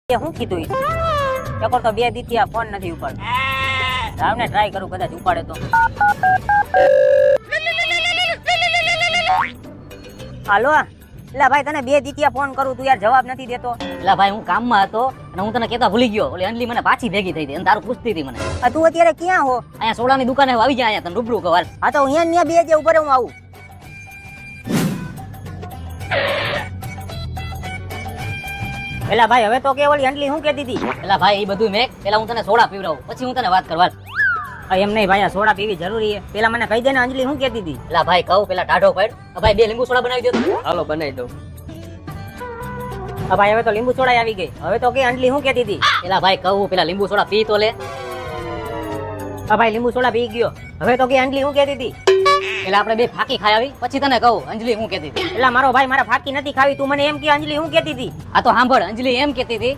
એ હું કીધું ચકોર તો 2 દીથી આ ફોન નથી ઉપાડતો. રાવને ટ્રાય કરું કદાચ ઉપાડે તો. હાલો એલા ભાઈ તને 2 દીથી ફોન કરું તું યાર જવાબ નથી દેતો. એલા ભાઈ હું કામમાં હતો અને હું તને કેતા ભૂલી ગયો. ઓલી અંજલી મને પાછી ભેગી થઈ હતી અને તારું પૂછતી હતી મને. આ તું અત્યારે ક્યાં હો? અહીંયા સોડાની દુકાને આવી જા, અહીંયા તને રૂબરૂ કહું. હા તો અહીંયા બે જે ઉપર હું આવું. એલા ભાઈ હવે તો કે ઓલી અંજલી હું કહેતી હતી? એલા ભાઈ એ બધું મેં પેલા હું તને સોડા પીવડાવું પછી હું તને વાત કરવા. એમ નહીં ભાઈ આ સોડા પીવી જરૂરી છે. પેલા મને કહી દે ને અંજલી હું કહેતી હતી? એલા ભાઈ કહું પેલા ટાઢો પડ. ભાઈ 2 લીંબુ સોડા બનાવી દો. હાલો બનાવી દઉં. હા ભાઈ હવે તો લીંબુ સોડા આવી ગઈ. હવે તો કે અંજલી હું કહેતી હતી? એલા ભાઈ કહું પેલા લીંબુ સોડા પી તો લે. હા ભાઈ લીંબુ સોડા પી ગયો. હવે તો કે અંજલી હું કહેતી હતી? એલા આપણે 2 ફાકી ખાઈ આવી પછી તને કહું અંજલી હું કહેતી હતી. એલા મારો ભાઈ મારા ફાકી નથી ખાવી. તું મને એમ કે અંજલી હું કહેતી હતી? આ તો સાંભળ, અંજલી એમ કહેતી હતી